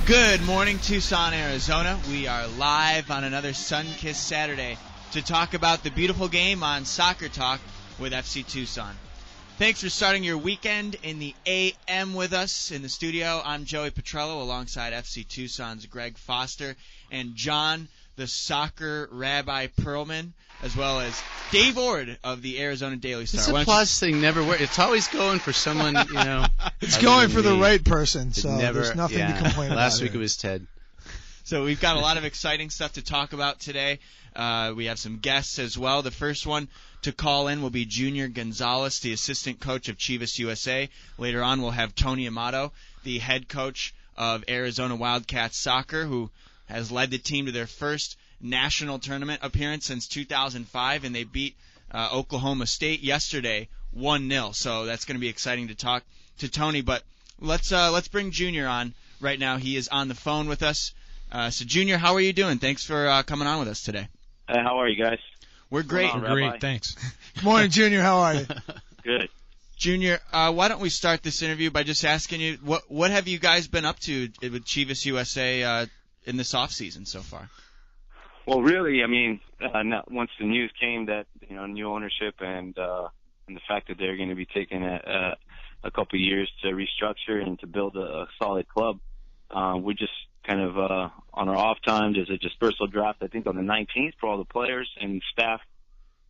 Good morning, Tucson, Arizona. We are live on another sun-kissed Saturday to talk about the beautiful game on Soccer Talk with FC Tucson. Thanks for starting your weekend in the AM with us. In the studio, I'm Joey Putrelo alongside FC Tucson's Greg Foster and John, the soccer rabbi Pearlman, as well as Dave Ord of the Arizona Daily Star. This applause thing never works. It's always going for someone, It's going for the right person, so never, there's nothing to complain about. Last week it was Ted. So we've got a lot of exciting stuff to talk about today. We have some guests as well. The first one to call in will be Junior Gonzalez, the assistant coach of Chivas USA. Later on, we'll have Tony Amato, the head coach of Arizona Wildcat Soccer, who has led the team to their first national tournament appearance since 2005, and they beat Oklahoma State yesterday 1-0. So that's going to be exciting to talk to Tony. But let's bring Junior on right now. He is on the phone with us. So Junior, how are you doing? Thanks for coming on with us today. How are you guys? We're great. We're great, thanks. Good morning, Junior. How are you? Good. Junior, why don't we start this interview by just asking you, what have you guys been up to with Chivas USA in this off season so far? Well, really, once the news came that new ownership and the fact that they're going to be taking a couple of years to restructure and to build a solid club, we're just kind of on our off time. There's a dispersal draft, I think, on the 19th for all the players and staff.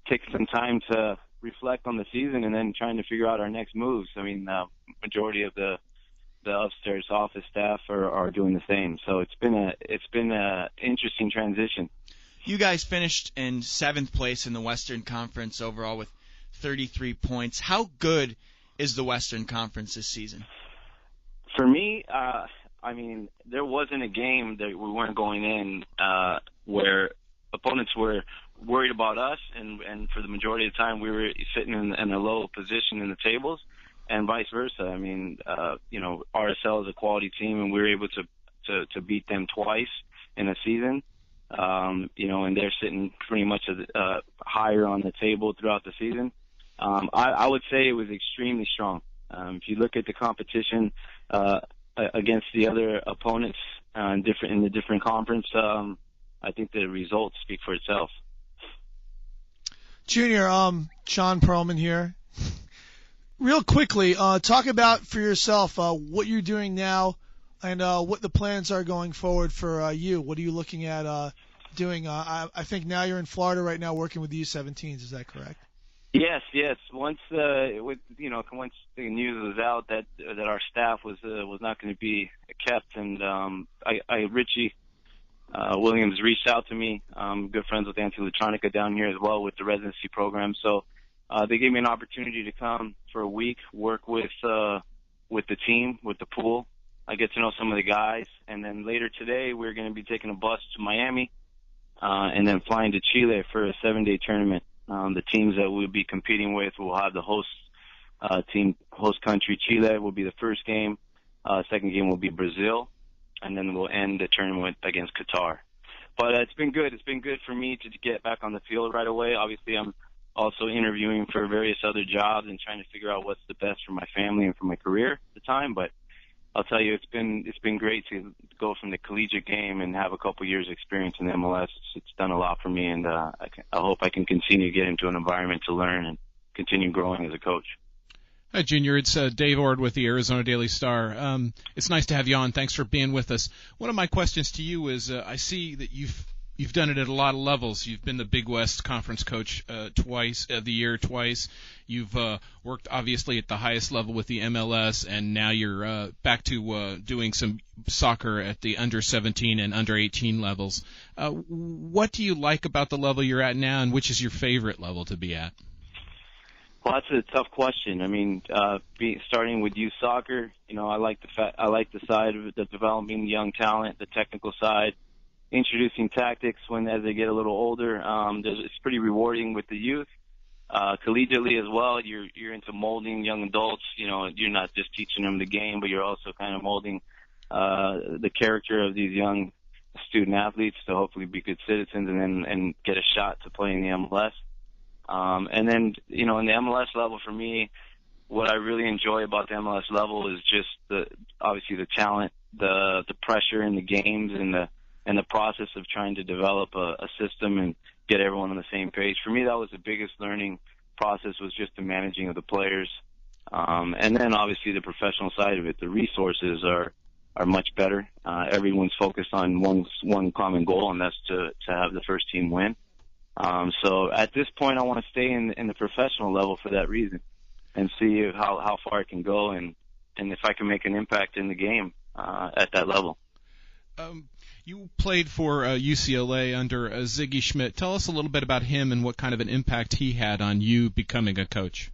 Taking some time to reflect on the season and then trying to figure out our next moves. Majority of the upstairs office staff are doing the same. So it's been a interesting transition. You guys finished in 7th place in the Western Conference overall with 33 points. How good is the Western Conference this season? For me, there wasn't a game that we weren't going in where opponents were worried about us, and for the majority of the time we were sitting in a low position in the tables, and vice versa. RSL is a quality team, and we were able to beat them twice in a season. And they're sitting pretty much higher on the table throughout the season. I would say it was extremely strong. If you look at the competition against the other opponents in the different conference, I think the results speak for itself. Junior, Sean Pearlman here. Real quickly, talk about for yourself what you're doing now and what the plans are going forward for you. What are you looking at doing? I think now you're in Florida right now working with the U17s. Is that correct? Yes. Once once the news was out that our staff was not going to be kept, and Richie Williams reached out to me. I'm good friends with Anti-Electronica down here as well with the residency program. So they gave me an opportunity to come for a week, work with the team, with the pool. I get to know some of the guys, and then later today we're going to be taking a bus to Miami and then flying to Chile for a 7-day tournament. The teams that we'll be competing with will have the host country. Chile will be the first game. Second game will be Brazil, and then we'll end the tournament against Qatar. But it's been good. It's been good for me to get back on the field right away. Obviously, I'm also interviewing for various other jobs and trying to figure out what's the best for my family and for my career at the time. But I'll tell you, it's been great to go from the collegiate game and have a couple years experience in MLS. It's done a lot for me, and I hope I can continue to get into an environment to learn and continue growing as a coach. Hi, Junior. It's Dave Ord with the Arizona Daily Star. It's nice to have you on. Thanks for being with us. One of my questions to you is, I see that you've done it at a lot of levels. You've been the Big West Conference coach twice. You've worked obviously at the highest level with the MLS, and now you're back to doing some soccer at the under 17 and under 18 levels. What do you like about the level you're at now, and which is your favorite level to be at? Well, that's a tough question. Starting with youth soccer, I like the side of the developing young talent, the technical side, introducing tactics as they get a little older. It's pretty rewarding with the youth. Collegiately as well, you're into molding young adults. You're not just teaching them the game, but you're also kind of molding the character of these young student athletes to hopefully be good citizens and get a shot to play in the MLS. And then, in the MLS level, for me, what I really enjoy about the MLS level is just obviously the talent the pressure in the games and the process of trying to develop a system and get everyone on the same page. For me, that was the biggest learning process, was just the managing of the players. And then obviously the professional side of it, the resources are much better. Everyone's focused on one common goal, and that's to have the first team win. So at this point, I want to stay in the professional level for that reason and see how far I can go and if I can make an impact in the game at that level. You played for UCLA under Ziggy Schmidt. Tell us a little bit about him and what kind of an impact he had on you becoming a coach.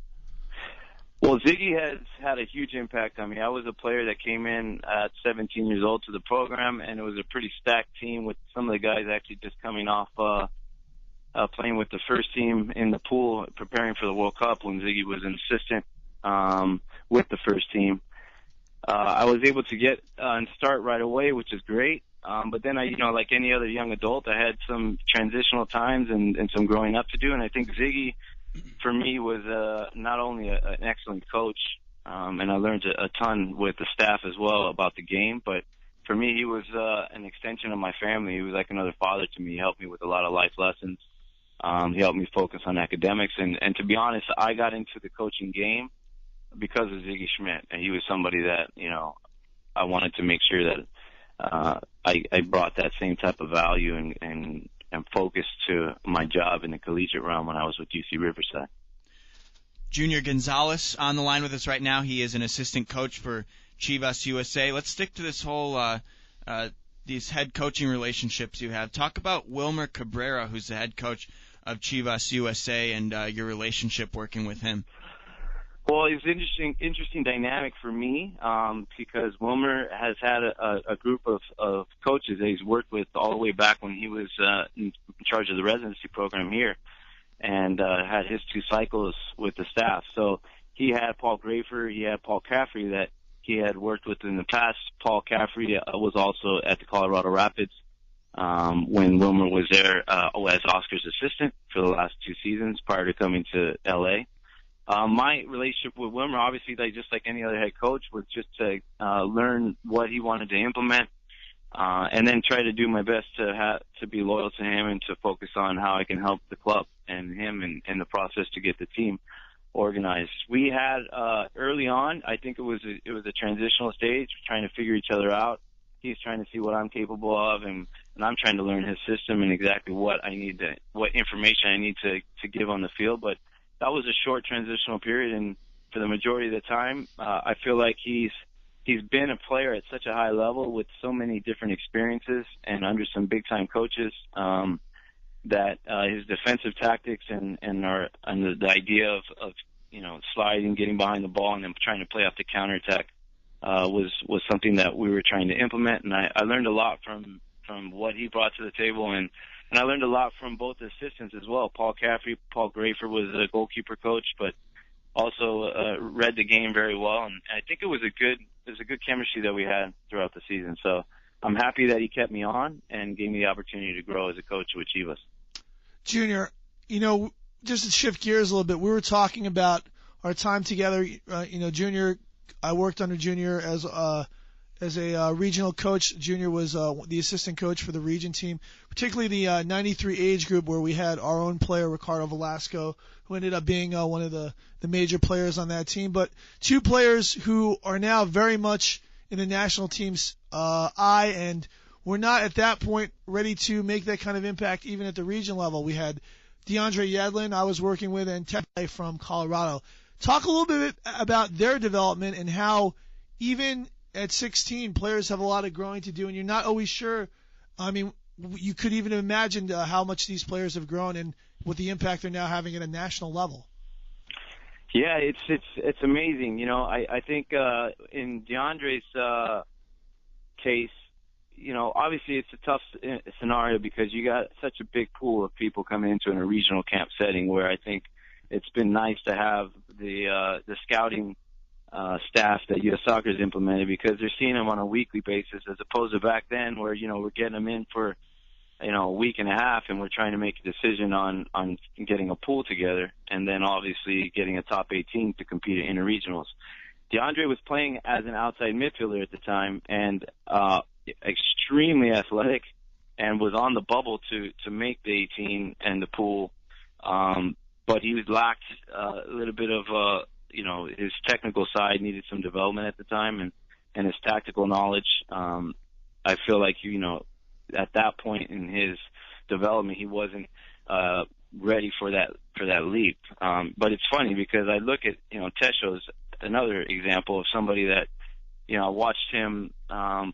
Well, Ziggy has had a huge impact on me. I was a player that came in at 17 years old to the program, and it was a pretty stacked team with some of the guys actually just coming off playing with the first team in the pool, preparing for the World Cup when Ziggy was an assistant with the first team. I was able to get and start right away, which is great. But then like any other young adult, I had some transitional times and some growing up to do. And I think Ziggy, for me, was not only an excellent coach, and I learned a ton with the staff as well about the game, but for me, he was an extension of my family. He was like another father to me. He helped me with a lot of life lessons. He helped me focus on academics. And to be honest, I got into the coaching game because of Ziggy Schmidt. And he was somebody that, I wanted to make sure that I brought that same type of value and focus to my job in the collegiate realm when I was with UC Riverside. Junior Gonzalez on the line with us right now. He is an assistant coach for Chivas USA. Let's stick to this whole these head coaching relationships you have. Talk about Wilmer Cabrera, who's the head coach of Chivas USA, and your relationship working with him. Well, it's an interesting dynamic for me because Wilmer has had a group of coaches that he's worked with all the way back when he was in charge of the residency program here, and had his 2 cycles with the staff. So he had Paul Grafer, he had Paul Caffrey that he had worked with in the past. Paul Caffrey was also at the Colorado Rapids when Wilmer was there as Oscar's assistant for the last 2 seasons prior to coming to L.A. My relationship with Wilmer, obviously, just like any other head coach, was just to learn what he wanted to implement, and then try to do my best to be loyal to him and to focus on how I can help the club and him in the process to get the team organized. We had early on, I think it was a transitional stage, trying to figure each other out. He's trying to see what I'm capable of, and I'm trying to learn his system and exactly what information I need to give on the field. But that was a short transitional period, and for the majority of the time, I feel like he's been a player at such a high level with so many different experiences and under some big time coaches that his defensive tactics and the idea of sliding, getting behind the ball, and then trying to play off the counterattack was something that we were trying to implement. And I learned a lot from what he brought to the table, and I learned a lot from both assistants as well. Paul Caffrey, Paul Grafer was a goalkeeper coach, but also read the game very well, and I think it was a good chemistry that we had throughout the season. So I'm happy that he kept me on and gave me the opportunity to grow as a coach with Chivas. Junior, just to shift gears a little bit, we were talking about our time together. Junior, I worked under Junior as a regional coach. Junior was the assistant coach for the region team, particularly the 93 age group, where we had our own player, Ricardo Velasco, who ended up being one of the major players on that team. But 2 players who are now very much in the national team's eye, and we're not at that point ready to make that kind of impact even at the region level. We had DeAndre Yedlin I was working with, and Tepe from Colorado. Talk a little bit about their development and how even at 16, players have a lot of growing to do, and you're not always sure. I mean, you could even imagine how much these players have grown and what the impact they're now having at a national level. Yeah, it's amazing. I think in DeAndre's case, obviously it's a tough scenario because you got such a big pool of people coming into a regional camp setting, where I think it's been nice to have the scouting staff that U.S. Soccer's implemented, because they're seeing them on a weekly basis, as opposed to back then where, we're getting them in for, a week and a half, and we're trying to make a decision on getting a pool together, and then obviously getting a top 18 to compete in interregionals. DeAndre was playing as an outside midfielder at the time, and extremely athletic, and was on the bubble to make the 18 and the pool. But he was lacked a little bit of his technical side needed some development at the time, and his tactical knowledge. I feel like at that point in his development, he wasn't ready for that leap. But it's funny because I look at Tesho's another example of somebody that I watched him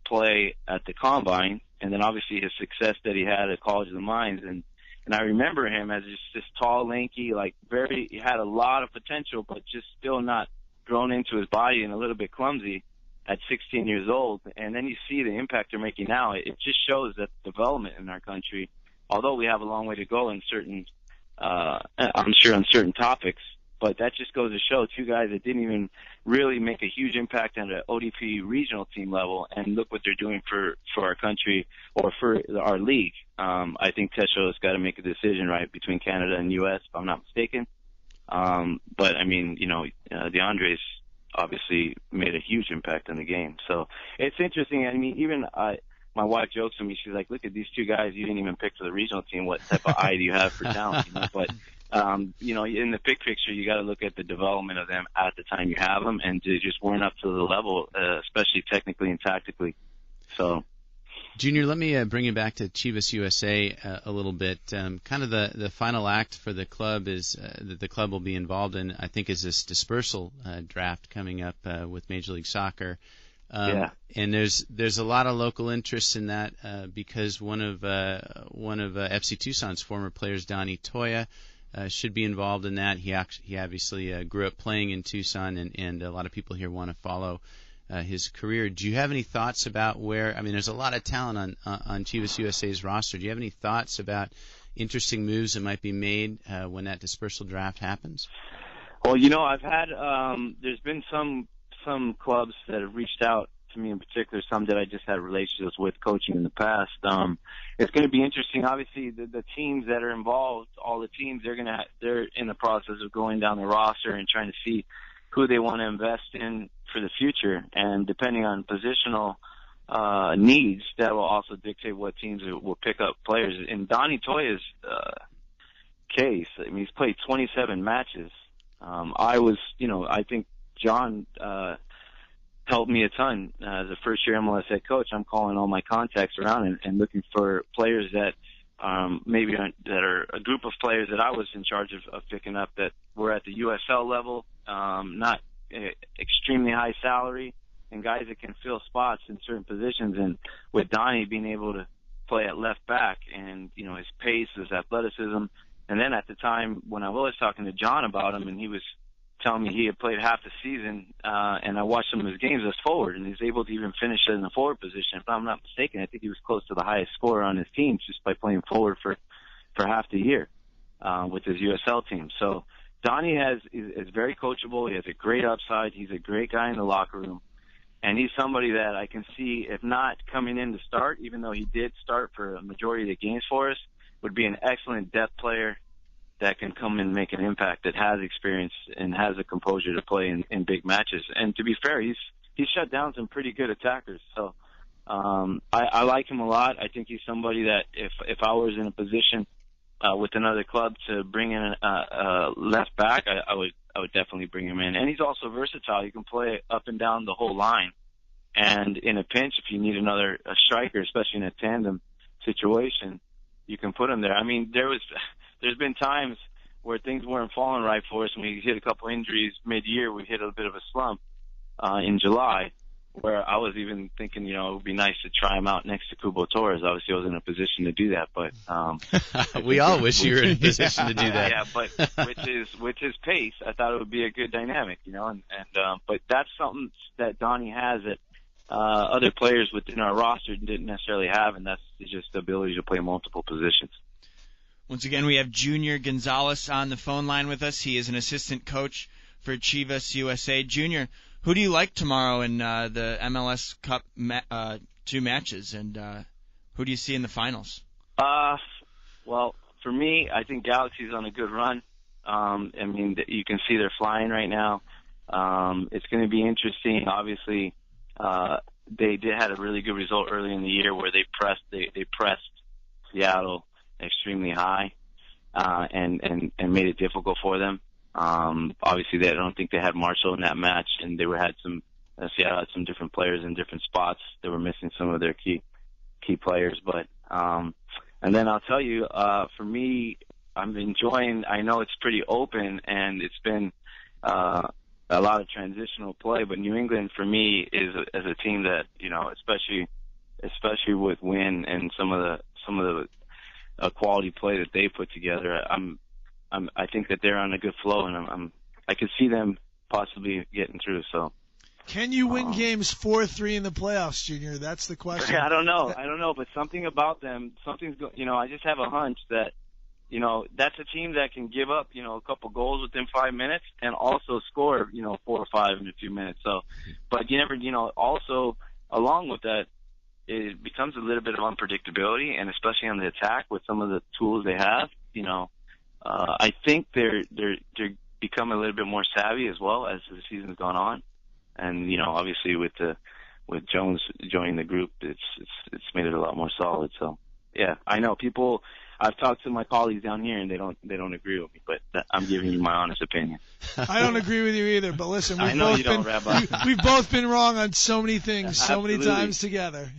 play at the combine, and then obviously his success that he had at College of the Mines, and I remember him as just this tall, lanky, he had a lot of potential, but just still not grown into his body and a little bit clumsy at 16 years old. And then you see the impact they're making now. It just shows that development in our country, although we have a long way to go in certain, I'm sure on certain topics, but that just goes to show two guys that didn't even really make a huge impact on the ODP regional team level, and look what they're doing for our country or for our league. I think Tesho has got to make a decision, right, between Canada and U.S., if I'm not mistaken. But I mean, DeAndre's obviously made a huge impact on the game. So it's interesting. I mean, even my wife jokes with me. She's like, "Look at these two guys you didn't even pick for the regional team. What type of eye do you have for talent?" But in the big picture, you got to look at the development of them at the time you have them, and they just weren't up to the level, especially technically and tactically. So, Junior, let me bring you back to Chivas USA a little bit. Kind of the final act for the club is that the club will be involved in, I think, is this dispersal draft coming up with Major League Soccer. Yeah. And there's a lot of local interest in that because one of FC Tucson's former players, Donnie Toya, should be involved in that. He obviously grew up playing in Tucson, and a lot of people here want to follow his career. Do you have any thoughts about there's a lot of talent on Chivas USA's roster. Do you have any thoughts about interesting moves that might be made when that dispersal draft happens? Well, I've had there's been some clubs that have reached out to me in particular, some that I just had relationships with coaching in the past. It's going to be interesting. Obviously, the teams that are involved, all the teams, they're in the process of going down the roster and trying to see who they want to invest in for the future. And depending on positional needs, that will also dictate what teams will pick up players. In Donnie Toya's case, I mean, he's played 27 matches. I think John helped me a ton as a first-year MLS head coach. I'm calling all my contacts around and looking for players that that are a group of players that I was in charge of picking up that were at the USL level, not extremely high salary, and guys that can fill spots in certain positions. And with Donnie being able to play at left back and, his pace, his athleticism. And then at the time when I was talking to John about him, and he was telling me he had played half the season, and I watched some of his games as forward, and he's able to even finish in the forward position. If I'm not mistaken, I think he was close to the highest scorer on his team just by playing forward for half the year with his USL team. So Donnie is very coachable. He has a great upside. He's a great guy in the locker room, and he's somebody that I can see, if not coming in to start, even though he did start for a majority of the games for us, would be an excellent depth player that can come and make an impact, that has experience and has a composure to play in big matches. And to be fair, he's shut down some pretty good attackers. So I like him a lot. I think he's somebody that if I was in a position with another club to bring in a left back, I would definitely bring him in. And he's also versatile. He can play up and down the whole line. And in a pinch, if you need a striker, especially in a tandem situation, you can put him there. I mean, there's been times where things weren't falling right for us, and we hit a couple injuries mid-year. We hit a bit of a slump in July, where I was even thinking, it would be nice to try him out next to Kubo Torres. Obviously, I was in a position to do that, but we all wish you were in a position to do that. Yeah, but with his pace, I thought it would be a good dynamic, but that's something that Donnie has that other players within our roster didn't necessarily have, and that's just the ability to play multiple positions. Once again, we have Junior Gonzalez on the phone line with us. He is an assistant coach for Chivas USA. Junior, who do you like tomorrow in the MLS Cup 2 matches, and who do you see in the finals? Well, for me, I think Galaxy's on a good run. I mean, you can see they're flying right now. It's going to be interesting. Obviously, they had a really good result early in the year where they pressed Seattle extremely high, and made it difficult for them. Obviously, I don't think they had Marshall in that match, and Seattle had some different players in different spots. They were missing some of their key players, but and then I'll tell you, for me, I'm enjoying. I know it's pretty open, and it's been a lot of transitional play, but New England for me is a team that, you know, especially with Wynn and some of the quality play that they put together. I think that they're on a good flow, and I could see them possibly getting through. So. Can you win games 4-3 in the playoffs, Junior? That's the question. I don't know, but something about them, I just have a hunch that, you know, that's a team that can give up, you know, a couple goals within 5 minutes and also score, you know, 4 or 5 in a few minutes. So, but you never, you know, also along with that, it becomes a little bit of unpredictability, and especially on the attack with some of the tools they have, you know, I think they're become a little bit more savvy as well as the season's gone on. And, you know, obviously with Jones joining the group, it's made it a lot more solid. So, yeah, I know I've talked to my colleagues down here, and they don't agree with me, but I'm giving you my honest opinion. I don't agree with you either, but listen, Rabbi. We've both been wrong on so many things, so Absolutely. many times together.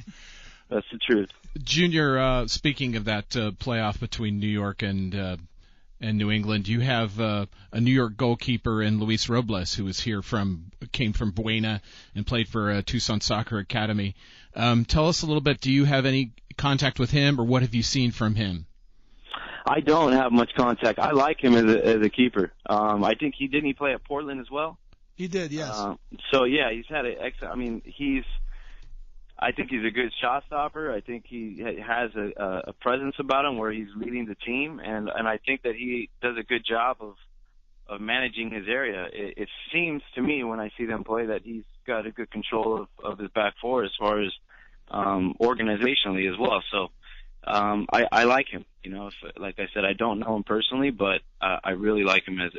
That's the truth. Junior, speaking of that playoff between New York and New England, you have a New York goalkeeper in Luis Robles, who came from Buena and played for Tucson Soccer Academy. Tell us a little bit. Do you have any contact with him, or what have you seen from him? I don't have much contact. I like him as a keeper. I think he play at Portland as well. He did, yes. So yeah, he's had I think he's a good shot stopper. I think he has a presence about him where he's leading the team, and I think that he does a good job of managing his area. It seems to me when I see them play that he's got a good control of his back four as far as organizationally as well. So I like him. You know, like I said, I don't know him personally, but I really like him as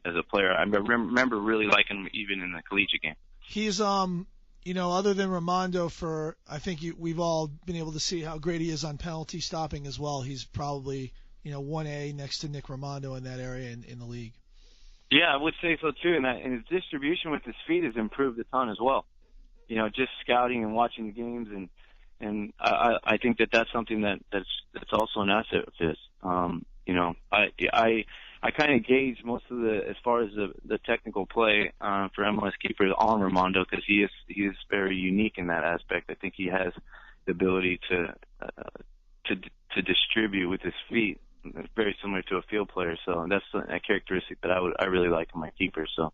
a player. I remember really liking him even in the collegiate game. He's you know, other than Raimondo, I think we've all been able to see how great he is on penalty stopping as well. He's probably, you know, 1A next to Nick Raimondo in that area in the league. Yeah, I would say so too. And his distribution with his feet has improved a ton as well. You know, just scouting and watching the games, and I think that's something that's also an asset of his. You know, I kind of gauge most of as far as the technical play for MLS keepers on Raimondo, because he is very unique in that aspect. I think he has the ability to distribute with his feet, very similar to a field player. So that's a characteristic that I really like in my keeper. So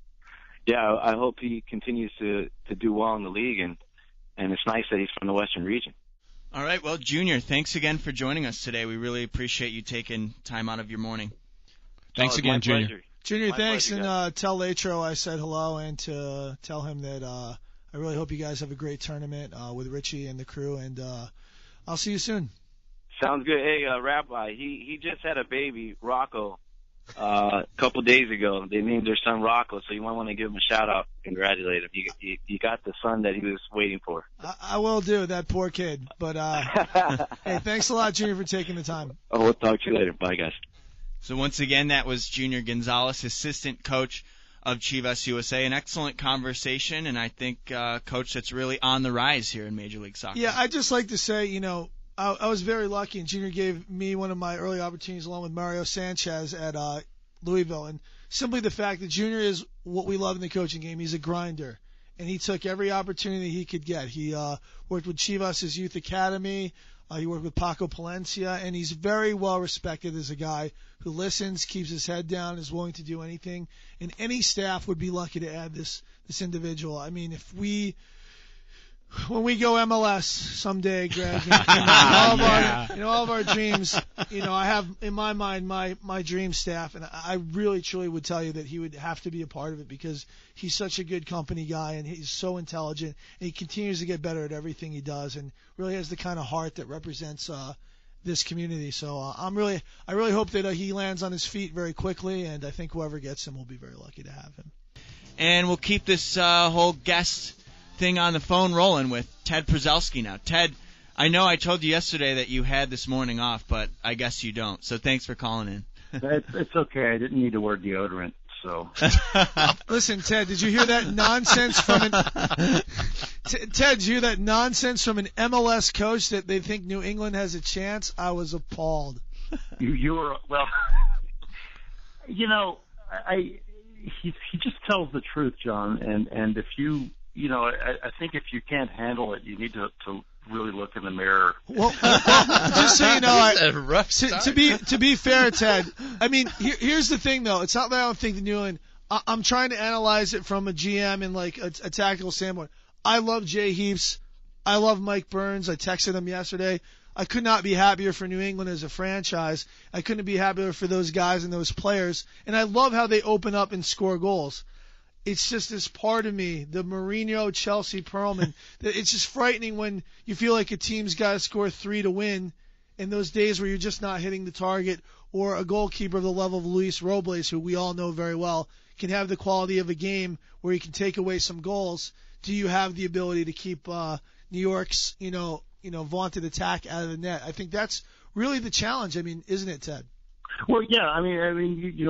yeah, I hope he continues to do well in the league, and it's nice that he's from the Western region. All right, well, Junior, thanks again for joining us today. We really appreciate you taking time out of your morning. Thanks again, Junior. Pleasure. Junior, My thanks, pleasure, and tell Latro I said hello, and to tell him that I really hope you guys have a great tournament with Richie and the crew, and I'll see you soon. Sounds good. Hey, Rabbi, he just had a baby, Rocco, a couple days ago. They named their son Rocco, so you might want to give him a shout out, congratulate him. You got the son that he was waiting for. I will do, that poor kid. But hey, thanks a lot, Junior, for taking the time. Oh, we'll talk to you later. Bye, guys. So once again, that was Junior Gonzalez, assistant coach of Chivas USA. An excellent conversation, and I think coach that's really on the rise here in Major League Soccer. Yeah, I'd just like to say, you know, I was very lucky, and Junior gave me one of my early opportunities along with Mario Sanchez at Louisville. And simply the fact that Junior is what we love in the coaching game. He's a grinder, and he took every opportunity he could get. He worked with Chivas' youth academy. He worked with Paco Palencia, and he's very well respected as a guy who listens, keeps his head down, is willing to do anything. And any staff would be lucky to add this individual. I mean, when we go MLS someday, Greg, all of our dreams, you know, I have in my mind my dream staff, and I really truly would tell you that he would have to be a part of it, because he's such a good company guy, and he's so intelligent, and he continues to get better at everything he does, and really has the kind of heart that represents this community. So I really hope that he lands on his feet very quickly, and I think whoever gets him will be very lucky to have him. and we'll keep this whole guest thing on the phone rolling with Ted Prezelski now. Ted, I know I told you yesterday that you had this morning off, but I guess you don't. So thanks for calling in. It's okay. I didn't need to wear deodorant. So listen, Ted, did you hear that nonsense from an Ted? Did you hear that nonsense from an MLS coach that they think New England has a chance? I was appalled. You were well. He just tells the truth, John. And if I think if you can't handle it, you need to really look in the mirror. Well just so you know, a rough start. to be fair, Ted, I mean, here's the thing, though. It's not that I don't think the New England. I'm trying to analyze it from a GM and like a tactical standpoint. I love Jay Heaps. I love Mike Burns. I texted him yesterday. I could not be happier for New England as a franchise. I couldn't be happier for those guys and those players. And I love how they open up and score goals. It's just this part of me, the Mourinho, Chelsea, Pearlman, that it's just frightening when you feel like a team's got to score 3 to win in those days where you're just not hitting the target, or a goalkeeper of the level of Luis Robles, who we all know very well, can have the quality of a game where he can take away some goals. Do you have the ability to keep New York's, vaunted attack out of the net? I think that's really the challenge. I mean, isn't it, Ted? Well, yeah. I mean,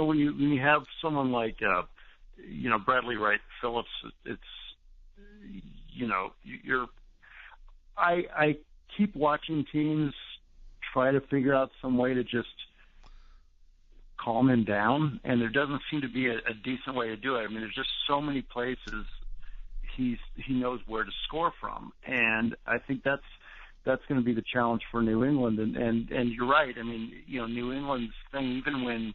when you have someone like Bradley Wright Phillips, it's I keep watching teams try to figure out some way to just calm him down, and there doesn't seem to be a decent way to do it. I mean, there's just so many places he knows where to score from, and I think that's going to be the challenge for New England. And you're right. I mean, New England's thing, even when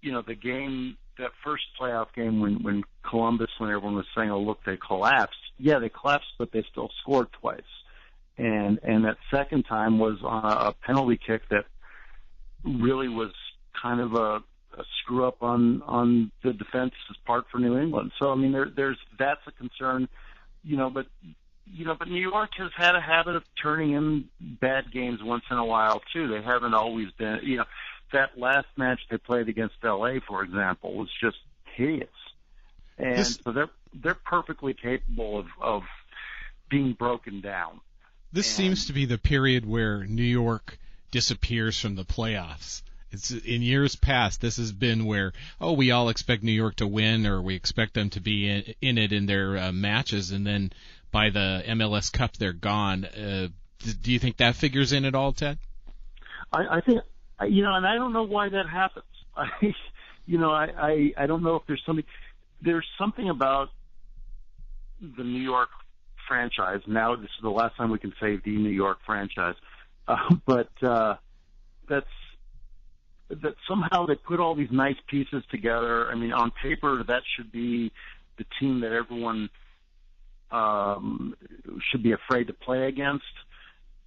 the game, that first playoff game when Columbus, when everyone was saying, oh, look, they collapsed. Yeah, they collapsed, but they still scored twice. And that second time was on a penalty kick that really was kind of a screw up on the defense's part for New England. So, I mean, that's a concern, but New York has had a habit of turning in bad games once in a while, too. They haven't always been, that last match they played against L.A., for example, was just hideous. And so they're perfectly capable of being broken down. This seems to be the period where New York disappears from the playoffs. It's in years past, this has been where, we all expect New York to win, or we expect them to be in it in their matches, and then by the MLS Cup they're gone. Do you think that figures in at all, Ted? I think, and I don't know why that happens. I don't know if there's something about the New York franchise. Now this is the last time we can say the New York franchise, but that somehow they put all these nice pieces together. I mean, on paper that should be the team that everyone should be afraid to play against.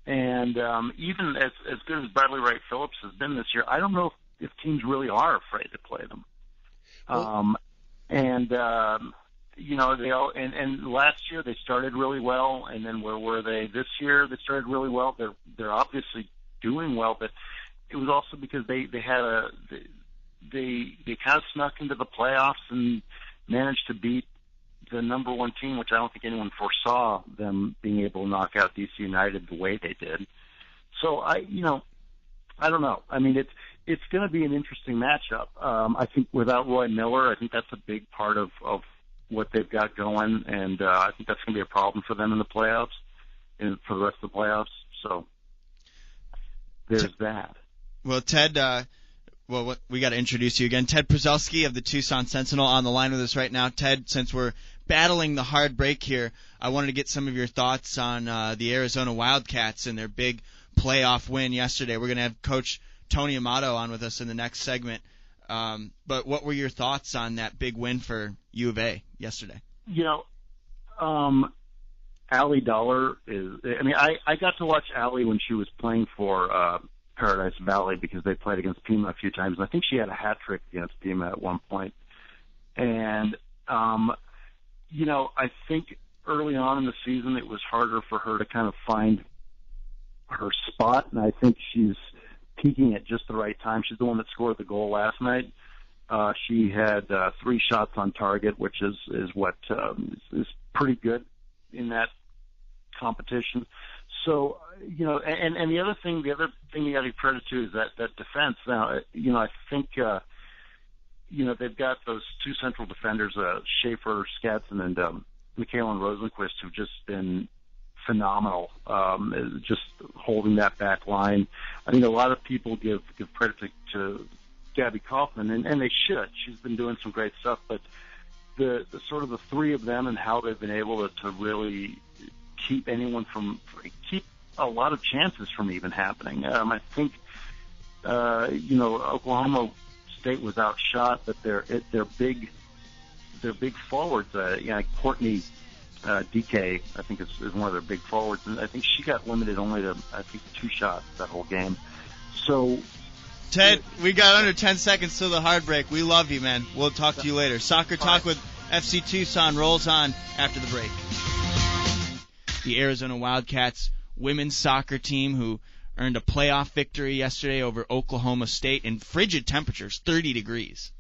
And even as good as Bradley Wright Phillips has been this year, I don't know if teams really are afraid to play them. They all and last year they started really well, and then where were they this year? They started really well. They're obviously doing well, but it was also because they kind of snuck into the playoffs and managed to beat the number one team, which I don't think anyone foresaw them being able to knock out DC United the way they did. So I don't know. I mean, it's going to be an interesting matchup. I think without Roy Miller, I think that's a big part of what they've got going, and I think that's going to be a problem for them in the playoffs and for the rest of the playoffs. So there's that. Well, Ted, we got to introduce you again. Ted Prezelski of the Tucson Sentinel on the line with us right now. Ted, since we're battling the hard break here, I wanted to get some of your thoughts on the Arizona Wildcats and their big playoff win yesterday. We're going to have Coach Tony Amato on with us in the next segment. But what were your thoughts on that big win for U of A yesterday? Allie Dollar I got to watch Allie when she was playing for Paradise Valley because they played against Pima a few times, and I think she had a hat trick against Pima at one point. And, I think early on in the season it was harder for her to kind of find her spot, and I think she's peaking at just the right time. She's the one that scored the goal last night. She had 3 shots on target, which is what is pretty good in that competition. So, you know, and the other thing you got to give credit to is that defense. Now, you know, I think, you know, they've got those 2 central defenders, Schaefer, Skatson, and Michaela Rosenquist, who've just been phenomenal, just holding that back line. I think a lot of people give credit to Gabby Kaufman, and they should. She's been doing some great stuff, but the sort of the 3 of them and how they've been able to really keep a lot of chances from even happening. I think, you know, Oklahoma State was outshot, but their big forwards, you know, like Courtney DK, I think is one of their big forwards, and I think she got limited only to, I think, 2 shots that whole game. So, Ted, we got under 10 seconds till the hard break. We love you, man. We'll talk to you later. Soccer Talk with FC Tucson rolls on after the break. The Arizona Wildcats women's soccer team, who earned a playoff victory yesterday over Oklahoma State in frigid temperatures, 30 degrees.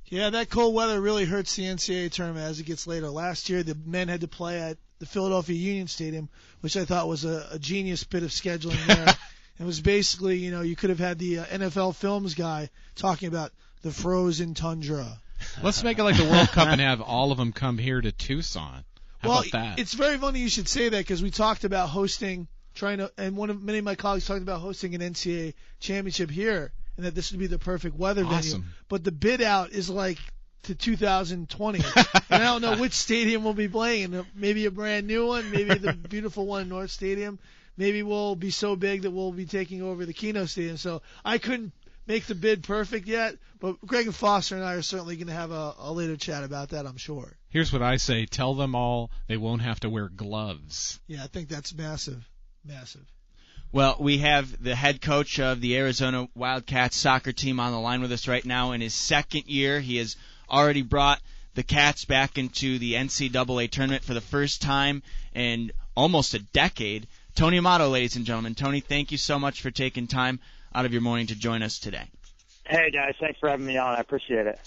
Yeah, that cold weather really hurts the NCAA tournament as it gets later. Last year, the men had to play at the Philadelphia Union Stadium, which I thought was a genius bit of scheduling there. It was basically, you know, you could have had the NFL Films guy talking about the frozen tundra. Let's make it like the World Cup and have all of them come here to Tucson. How about that? It's very funny you should say that, because we talked about hosting, and many of my colleagues talked about hosting an NCAA championship here, and that this would be the perfect weather venue. But the bid out is like to 2020, and I don't know which stadium we'll be playing in. Maybe a brand new one, maybe the beautiful one in North Stadium. Maybe we'll be so big that we'll be taking over the Keno Stadium. So I couldn't make the bid perfect yet, but Greg and Foster and I are certainly going to have a later chat about that, I'm sure. Here's what I say. Tell them all they won't have to wear gloves. Yeah, I think that's massive. Massive. Well, we have the head coach of the Arizona Wildcats soccer team on the line with us right now. In his second year, he has already brought the Cats back into the NCAA tournament for the first time in almost a decade. Tony Amato, ladies and gentlemen. Tony, thank you so much for taking time out of your morning to join us today. Hey, guys. Thanks for having me on. I appreciate it.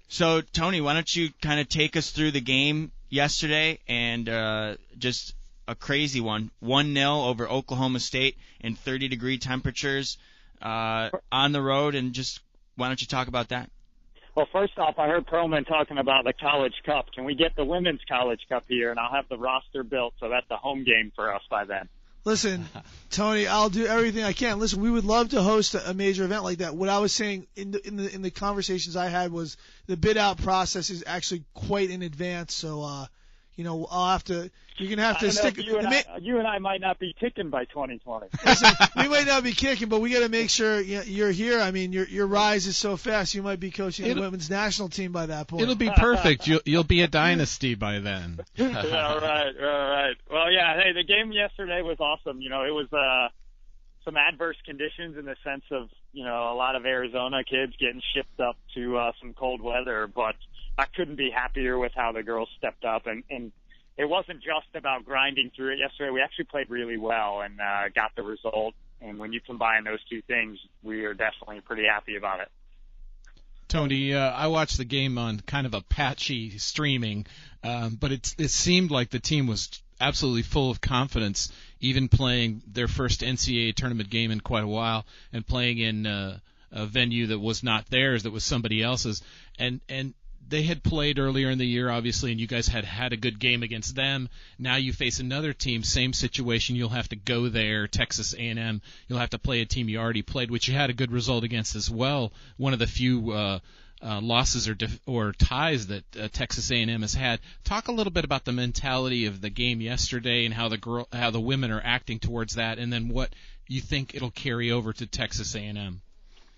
So, Tony, why don't you kind of take us through the game yesterday, and just a crazy one, 1-0 over Oklahoma State in 30-degree temperatures on the road, and just why don't you talk about that? Well, first off, I heard Pearlman talking about the College Cup. Can we get the Women's College Cup here, and I'll have the roster built so that's a home game for us by then. Listen, Tony, I'll do everything I can. Listen, we would love to host a major event like that. What I was saying in the conversations I had was the bid out process is actually quite in advance. So, you know, you're gonna have to stick. You and I might not be kicking by 2020. Listen, we might not be kicking, but we got to make sure you're here. I mean, your rise is so fast. You might be coaching the women's national team by that point. It'll be perfect. You'll be a dynasty by then. Yeah, right. Well, yeah. Hey, the game yesterday was awesome. You know, it was some adverse conditions in the sense of, you know, a lot of Arizona kids getting shipped up to some cold weather, but I couldn't be happier with how the girls stepped up, and it wasn't just about grinding through it yesterday. We actually played really well and got the result, and when you combine those two things, we are definitely pretty happy about it. Tony, I watched the game on kind of a patchy streaming, but it seemed like the team was absolutely full of confidence, even playing their first NCAA tournament game in quite a while and playing in a venue that was not theirs, that was somebody else's, and they had played earlier in the year, obviously, and you guys had a good game against them. Now you face another team, same situation. You'll have to go there, Texas A&M. You'll have to play a team you already played, which you had a good result against as well. One of the few losses or ties that Texas A&M has had. Talk a little bit about the mentality of the game yesterday and how the women are acting towards that, and then what you think it'll carry over to Texas A&M.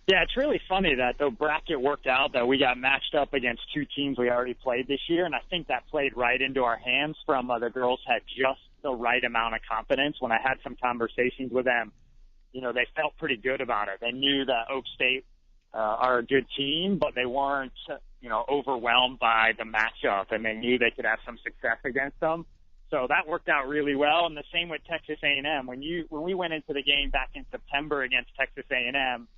Yeah, it's really funny that the bracket worked out, that we got matched up against two teams we already played this year, and I think that played right into our hands from the girls had just the right amount of confidence. When I had some conversations with them, you know, they felt pretty good about it. They knew that Oak State are a good team, but they weren't, you know, overwhelmed by the matchup, and they knew they could have some success against them. So that worked out really well, and the same with Texas A&M. When we went into the game back in September against Texas A&M,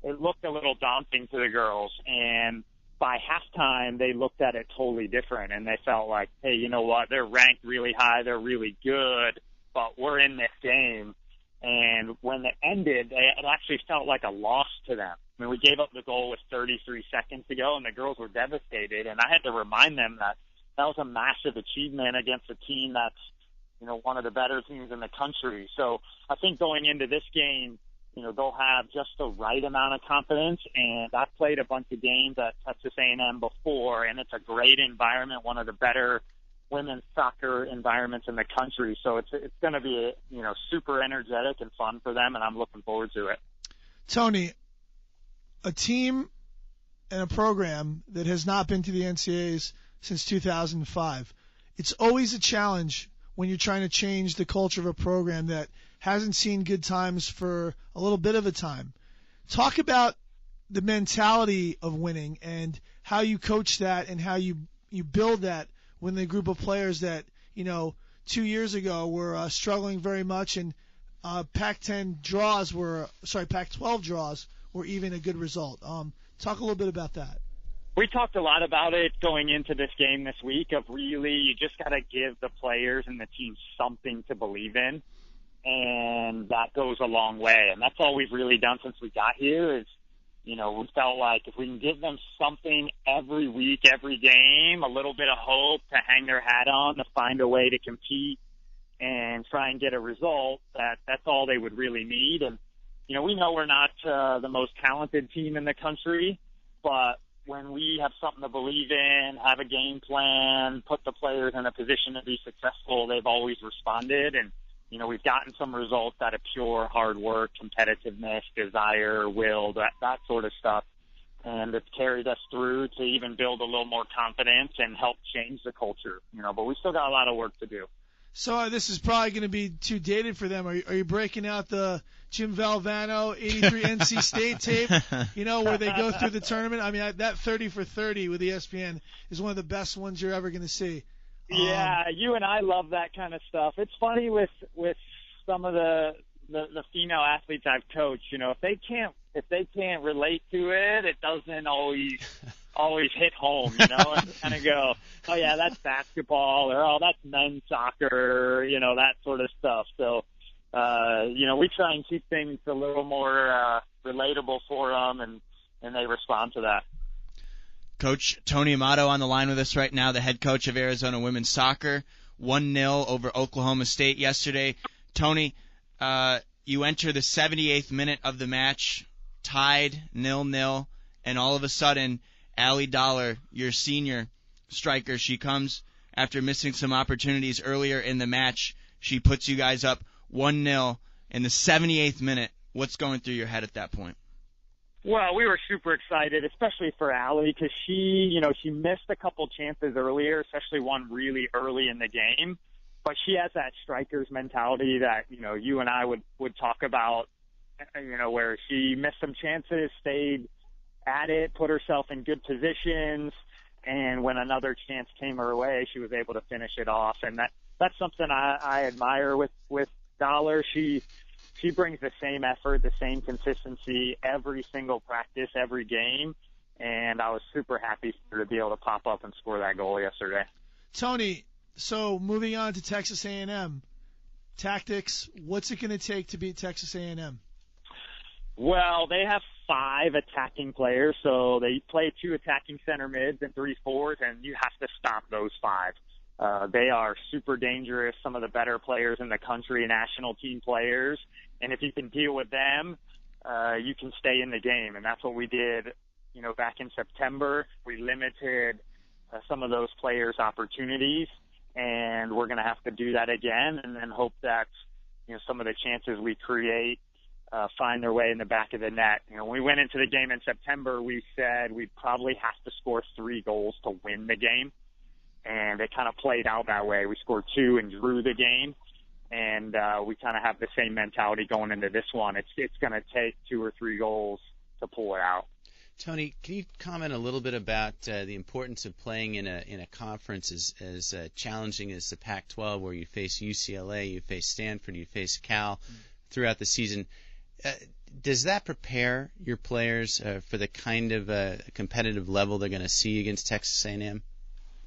it looked a little daunting to the girls. And by halftime, they looked at it totally different, and they felt like, hey, you know what? They're ranked really high. They're really good, but we're in this game. And when it ended, it actually felt like a loss to them. I mean, we gave up the goal with 33 seconds to go, and the girls were devastated. And I had to remind them that that was a massive achievement against a team that's, you know, one of the better teams in the country. So I think going into this game, you know, they'll have just the right amount of confidence. And I've played a bunch of games at Texas A&M before, and it's a great environment, one of the better women's soccer environments in the country. So it's going to be, you know, super energetic and fun for them, and I'm looking forward to it. Tony, a team and a program that has not been to the NCAAs since 2005. It's always a challenge when you're trying to change the culture of a program that hasn't seen good times for a little bit of a time. Talk about the mentality of winning and how you coach that and how you build that when the group of players that, you know, 2 years ago were struggling very much, and Pac-12 draws were even a good result. Talk a little bit about that. We talked a lot about it going into this game this week of really you just got to give the players and the team something to believe in, and that goes a long way. And that's all we've really done since we got here is, you know, we felt like if we can give them something every week, every game, a little bit of hope to hang their hat on, to find a way to compete and try and get a result, that's all they would really need. And, you know, we know we're not the most talented team in the country, but when we have something to believe in, have a game plan, put the players in a position to be successful, they've always responded. And, you know, we've gotten some results out of pure hard work, competitiveness, desire, will, that sort of stuff. And it's carried us through to even build a little more confidence and help change the culture, you know, but we still got a lot of work to do. So this is probably going to be too dated for them. Are you breaking out the Jim Valvano 83 NC State tape, you know, where they go through the tournament? I mean, that 30 for 30 with ESPN is one of the best ones you're ever going to see. Yeah, you and I love that kind of stuff. It's funny with some of the female athletes I've coached, you know, if they can't relate to it, it doesn't always hit home, you know, and kind of go, oh yeah, that's basketball, or oh, that's men's soccer, you know, that sort of stuff. So, you know, we try and keep things a little more relatable for them, and they respond to that. Coach Tony Amato on the line with us right now, the head coach of Arizona women's soccer. 1-0 over Oklahoma State yesterday. Tony, you enter the 78th minute of the match, tied 0-0, and all of a sudden, Allie Dollar, your senior striker, she comes after missing some opportunities earlier in the match. She puts you guys up 1-0 in the 78th minute. What's going through your head at that point? Well, we were super excited, especially for Allie, because she missed a couple chances earlier, especially one really early in the game. But she has that striker's mentality that, you know, you and I would talk about, you know, where she missed some chances, stayed at it, put herself in good positions, and when another chance came her way, she was able to finish it off. And that's something I admire with Dollar. She brings the same effort, the same consistency every single practice, every game, and I was super happy for her to be able to pop up and score that goal yesterday. Tony, so moving on to Texas A&M, tactics, what's it going to take to beat Texas A&M? Well, they have 5 attacking players, so they play 2 attacking center mids and 3 forwards, and you have to stop those 5. They are super dangerous, some of the better players in the country, national team players, and if you can deal with them, you can stay in the game, and that's what we did, you know, back in September. We limited some of those players' opportunities, and we're going to have to do that again, and then hope that, you know, some of the chances we create find their way in the back of the net. You know, when we went into the game in September, we said we'd probably have to score 3 goals to win the game. And it kind of played out that way. We scored 2 and drew the game. And we kind of have the same mentality going into this one. It's going to take 2 or 3 goals to pull it out. Tony, can you comment a little bit about the importance of playing in a conference as challenging as the Pac-12, where you face UCLA, you face Stanford, you face Cal throughout the season? Does that prepare your players for the kind of competitive level they're going to see against Texas A&M?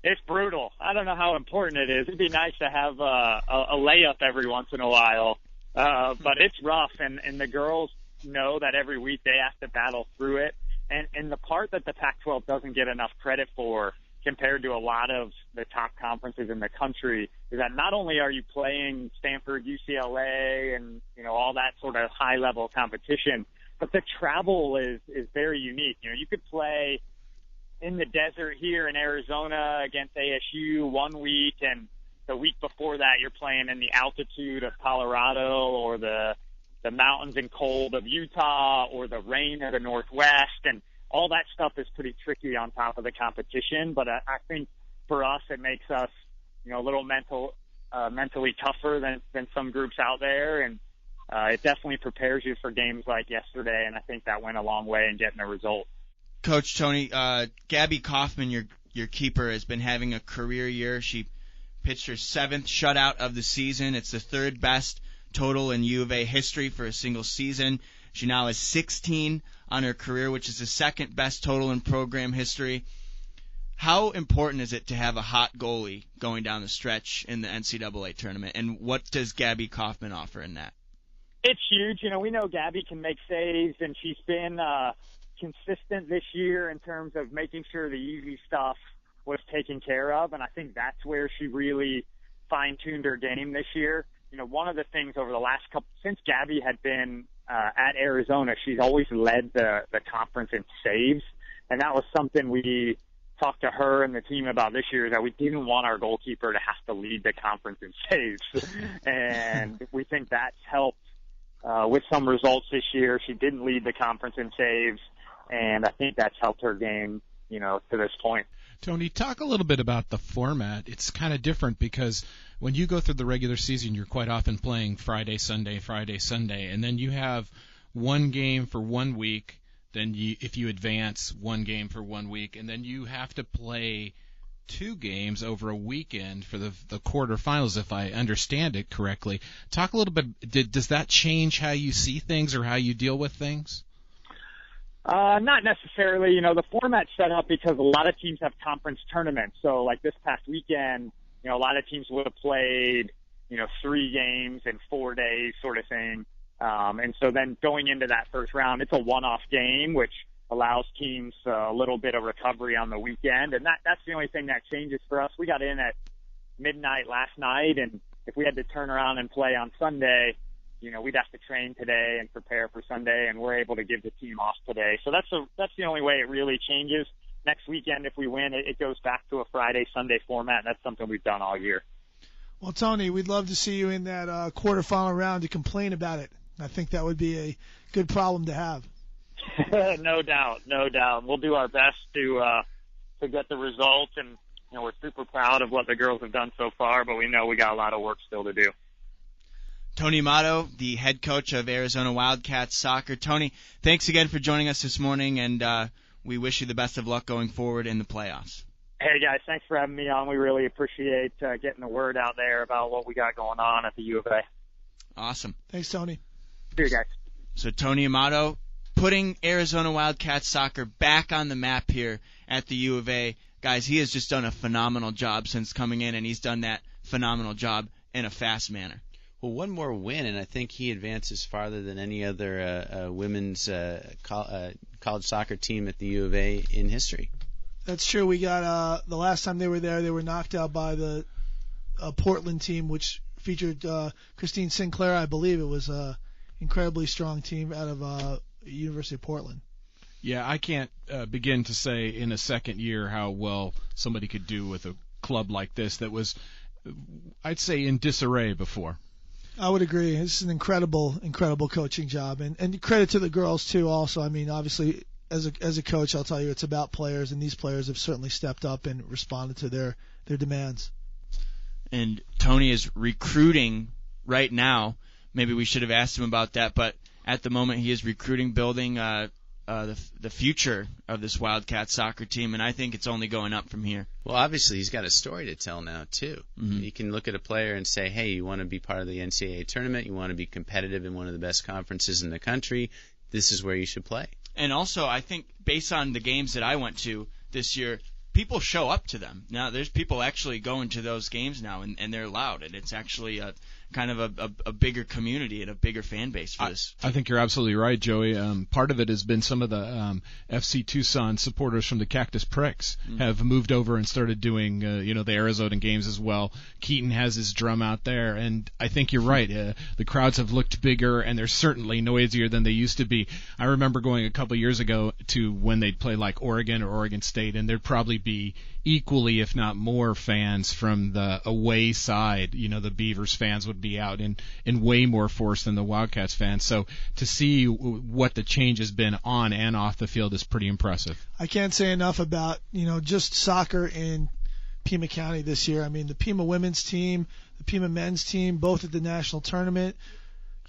It's brutal. I don't know how important it is. It'd be nice to have a layup every once in a while, but it's rough, and the girls know that every week they have to battle through it. And the part that the Pac-12 doesn't get enough credit for compared to a lot of the top conferences in the country is that not only are you playing Stanford, UCLA, and all that sort of high-level competition, but the travel is very unique. You could play in the desert here in Arizona against ASU one week, and the week before that you're playing in the altitude of Colorado or the mountains and cold of Utah or the rain of the Northwest, and all that stuff is pretty tricky on top of the competition. But I think for us it makes us a little mentally tougher than some groups out there, and it definitely prepares you for games like yesterday, and I think that went a long way in getting a result. Coach Tony, Gabby Kaufman, your keeper, has been having a career year. She pitched her 7th shutout of the season. It's the 3rd best total in U of A history for a single season. She now has 16 on her career, which is the 2nd best total in program history. How important is it to have a hot goalie going down the stretch in the NCAA tournament, and what does Gabby Kaufman offer in that? It's huge. We know Gabby can make saves, and she's been consistent this year in terms of making sure the easy stuff was taken care of, and I think that's where she really fine-tuned her game this year. One of the things over the last couple, since Gabby had been at Arizona, she's always led the conference in saves, and that was something we talked to her and the team about this year, is that we didn't want our goalkeeper to have to lead the conference in saves, and we think that's helped with some results this year. She didn't lead the conference in saves, and I think that's helped her game, to this point. Tony, talk a little bit about the format. It's kind of different because when you go through the regular season, you're quite often playing Friday, Sunday, and then you have one game for 1 week. Then if you advance, one game for 1 week, and then you have to play 2 games over a weekend for the quarterfinals, if I understand it correctly. Talk a little bit. Does that change how you see things or how you deal with things? Not necessarily. The format's set up because a lot of teams have conference tournaments. So like this past weekend, a lot of teams would have played, 3 games in 4 days sort of thing. And so then going into that first round, it's a one-off game, which allows teams a little bit of recovery on the weekend. And that's the only thing that changes for us. We got in at midnight last night, and if we had to turn around and play on Sunday, we'd have to train today and prepare for Sunday, and we're able to give the team off today. So that's the only way it really changes. Next weekend, if we win, it goes back to a Friday, Sunday format, and that's something we've done all year. Well, Tony, we'd love to see you in that quarterfinal round to complain about it. I think that would be a good problem to have. No doubt. We'll do our best to get the result, and we're super proud of what the girls have done so far, but we know we got a lot of work still to do. Tony Amato, the head coach of Arizona Wildcats soccer. Tony, thanks again for joining us this morning, and we wish you the best of luck going forward in the playoffs. Hey, guys, thanks for having me on. We really appreciate getting the word out there about what we got going on at the U of A. Awesome. Thanks, Tony. See you guys. So Tony Amato putting Arizona Wildcats soccer back on the map here at the U of A. Guys, he has just done a phenomenal job since coming in, and he's done that phenomenal job in a fast manner. Well, one more win, and I think he advances farther than any other women's college soccer team at the U of A in history. That's true. We got the last time they were there, they were knocked out by the Portland team, which featured Christine Sinclair, I believe. It was an incredibly strong team out of University of Portland. Yeah, I can't begin to say in a second year how well somebody could do with a club like this that was, I'd say, in disarray before. I would agree. This is an incredible coaching job, and credit to the girls too. Also, I mean, obviously, as a coach, I'll tell you, it's about players, and these players have certainly stepped up and responded to their demands. And Tony is recruiting right now. Maybe we should have asked him about that, but at the moment he is recruiting, building the future of this Wildcat soccer team, and I think it's only going up from here. Well, obviously he's got a story to tell now too. Mm-hmm. You can look at a player and say, hey, you want to be part of the NCAA tournament, you want to be competitive in one of the best conferences in the country, this is where you should play. And also, I think based on the games that I went to this year, people show up to them. Now, there's people actually going to those games now, and they're loud, and it's actually a kind of a bigger community and a bigger fan base for this. I think you're absolutely right, Joey. Part of it has been some of the FC Tucson supporters from the Cactus Pricks have moved over and started doing, the Arizona games as well. Keaton has his drum out there, and I think you're right. The crowds have looked bigger, and they're certainly noisier than they used to be. I remember going a couple years ago to when they'd play like Oregon or Oregon State, and there'd probably be equally, if not more, fans from the away side. The Beavers fans would be out in way more force than the Wildcats fans. So to see what the change has been on and off the field is pretty impressive. I can't say enough about, just soccer in Pima County this year. I mean, the Pima women's team, the Pima men's team, both at the national tournament.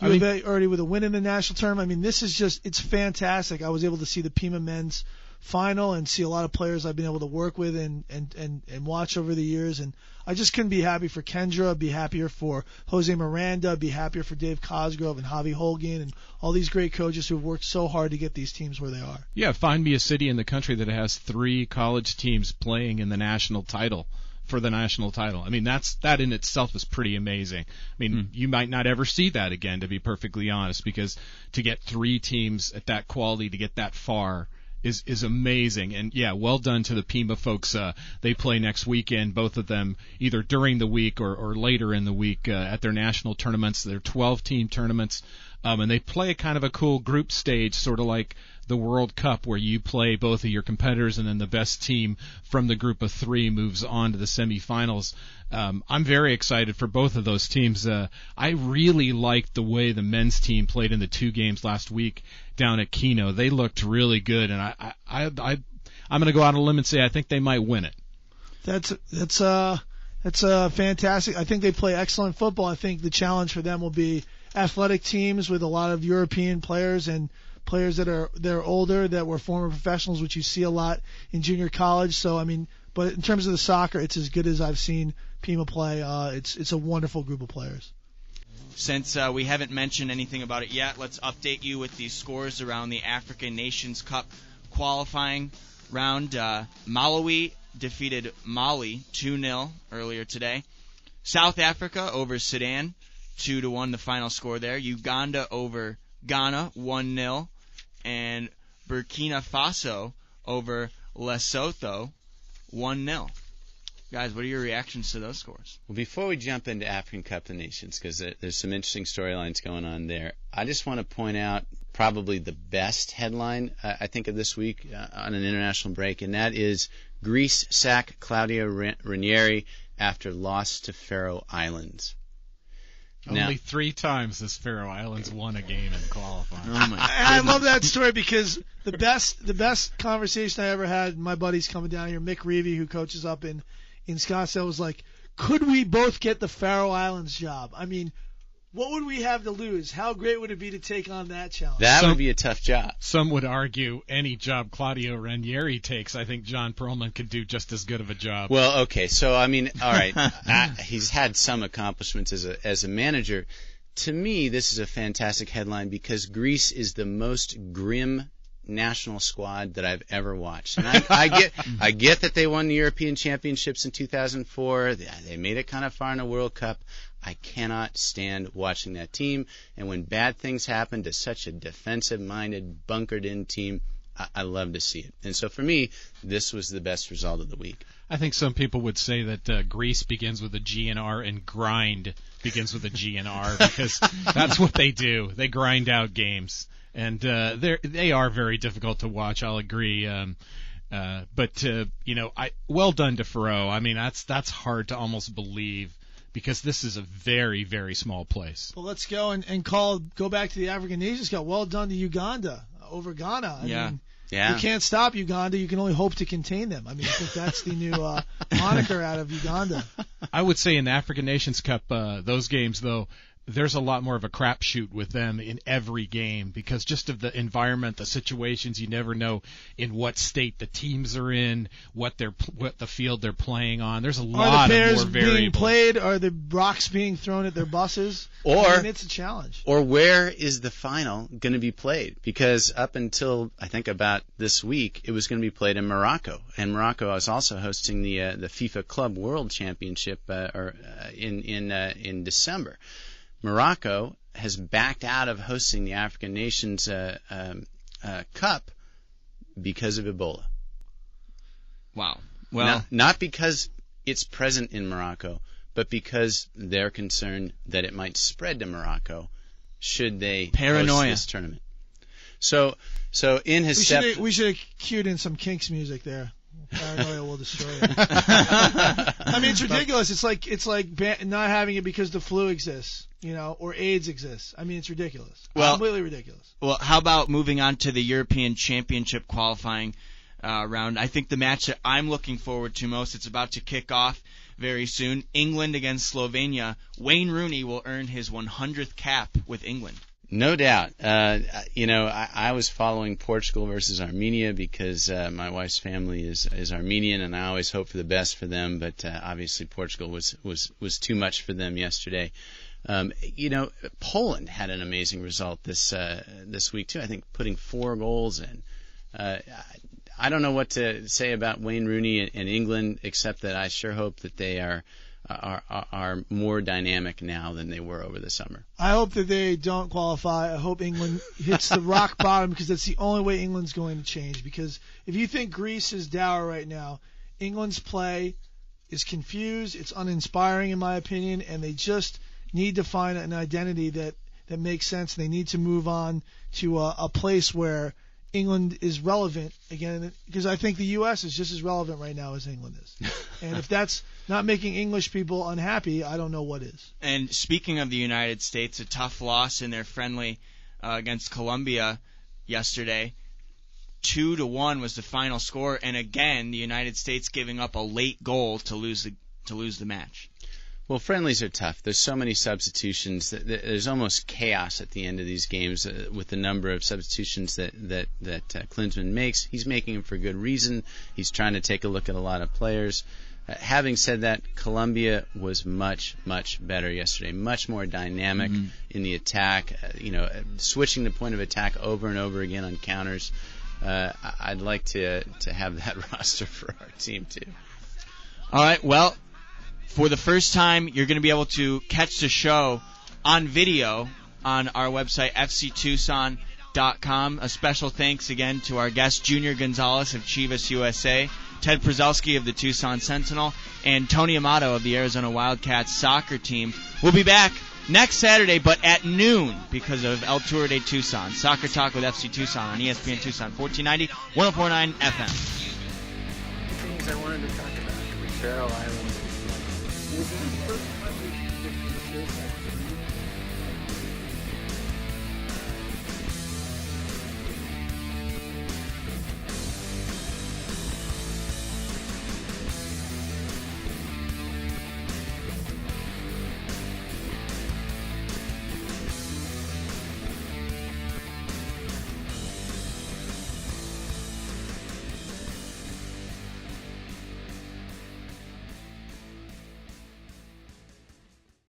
U of A already with a win in the national tournament. I mean, this is just, it's fantastic. I was able to see the Pima men's final and see a lot of players I've been able to work with and watch over the years, and I just couldn't be happy for Kendra, be happier for Jose Miranda, be happier for Dave Cosgrove and Javi Holguin and all these great coaches who have worked so hard to get these teams where they are. Yeah, find me a city in the country that has 3 college teams playing in the national title. For the national title. I mean, that in itself is pretty amazing. I mean, you might not ever see that again, to be perfectly honest, because to get 3 teams at that quality to get that far is amazing. And yeah, well done to the Pima folks. They play next weekend, both of them, either during the week or later in the week at their national tournaments. They're 12-team tournaments, and they play a kind of a cool group stage, sort of like the World Cup, where you play both of your competitors and then the best team from the group of 3 moves on to the semifinals. I'm very excited for both of those teams. I really liked the way the men's team played in the 2 games last week down at Keno. They looked really good, and I'm going to go out on a limb and say I think they might win it. That's fantastic. I think they play excellent football. I think the challenge for them will be athletic teams with a lot of European players and players that are older, that were former professionals, which you see a lot in junior college. So, I mean, but in terms of the soccer, it's as good as I've seen Pima play. It's a wonderful group of players. Since we haven't mentioned anything about it yet, let's update you with the scores around the African Nations Cup qualifying round. Malawi defeated Mali 2-0 earlier today. South Africa over Sudan 2-1, the final score there. Uganda over Ghana 1-0. And Burkina Faso over Lesotho 1-0. Guys, what are your reactions to those scores? Well, before we jump into African Cup of Nations, because there's some interesting storylines going on there, I just want to point out probably the best headline, I think, of this week on an international break, and that is Greece sack Claudio Ranieri after loss to Faroe Islands. Only 3 times this Faroe Islands won a game in qualifying. Oh my! I love that story because the best conversation I ever had, my buddies coming down here, Mick Reevy, who coaches up in Scottsdale, was like, could we both get the Faroe Islands job? I mean, what would we have to lose? How great would it be to take on that challenge? That would be a tough job. Some would argue any job Claudio Ranieri takes, I think John Pearlman could do just as good of a job. Well, okay, so I mean, all right, he's had some accomplishments as a manager. To me, this is a fantastic headline because Greece is the most grim national squad that I've ever watched. And I get that they won the European Championships in 2004. They made it kind of far in the World Cup. I cannot stand watching that team. And when bad things happen to such a defensive-minded, bunkered-in team, I love to see it. And so for me, this was the best result of the week. I think some people would say that Greece begins with a G and R and grind begins with a G and R because that's what they do. They grind out games. And they are very difficult to watch, I'll agree. But well done to Faroe. I mean, that's hard to almost believe because this is a very, very small place. Well, let's go and go back to the African Nations Cup. Well done to Uganda over Ghana. I mean, you can't stop Uganda. You can only hope to contain them. I mean, I think that's the new moniker out of Uganda. I would say in the African Nations Cup, those games, though, there's a lot more of a crapshoot with them in every game because just of the environment, the situations. You never know in what state the teams are in, what the field they're playing on. There's a lot of more variables. Are the pairs being played? Are the rocks being thrown at their buses? It's a challenge. Or where is the final going to be played? Because up until I think about this week, it was going to be played in Morocco, and Morocco is also hosting the FIFA Club World Championship in December. Morocco has backed out of hosting the African Nations Cup because of Ebola. Wow. Well, not because it's present in Morocco, but because they're concerned that it might spread to Morocco should they host this tournament. So in his we should have cued in some Kinks music there. Paranoia will destroy it. I mean, it's ridiculous. It's like not having it because the flu exists, or AIDS exists. I mean, it's ridiculous. Completely ridiculous. Well, how about moving on to the European Championship qualifying round? I think the match that I'm looking forward to most, it's about to kick off very soon. England against Slovenia. Wayne Rooney will earn his 100th cap with England. No doubt. I was following Portugal versus Armenia because my wife's family is Armenian, and I always hope for the best for them. But obviously, Portugal was too much for them yesterday. Poland had an amazing result this week too. I think putting 4 goals in. I don't know what to say about Wayne Rooney and England, except that I sure hope that they are more dynamic now than they were over the summer. I hope that they don't qualify. I hope England hits the rock bottom because that's the only way England's going to change. Because if you think Greece is dour right now, England's play is confused. It's uninspiring in my opinion, and they just need to find an identity that makes sense. They need to move on to a place where England is relevant again, because I think the U.S. is just as relevant right now as England is. And if that's not making English people unhappy, I don't know what is. And speaking of the United States, a tough loss in their friendly against Colombia yesterday. 2-1 was the final score, and again, the United States giving up a late goal to lose the match. Well, friendlies are tough. There's so many substitutions. There's almost chaos at the end of these games with the number of substitutions that Klinsmann makes. He's making them for good reason. He's trying to take a look at a lot of players. Having said that, Colombia was much, much better yesterday. Much more dynamic in the attack. Switching the point of attack over and over again on counters. I'd like to have that roster for our team too. All right. Well, for the first time, you're going to be able to catch the show on video on our website, fctucson.com. A special thanks again to our guest, Junior Gonzalez of Chivas USA, Ted Prezelski of the Tucson Sentinel, and Tony Amato of the Arizona Wildcats soccer team. We'll be back next Saturday, but at noon because of El Tour de Tucson. Soccer Talk with FC Tucson on ESPN Tucson, 1490, 104.9 FM. Things I wanted to talk about. Faroe Islands.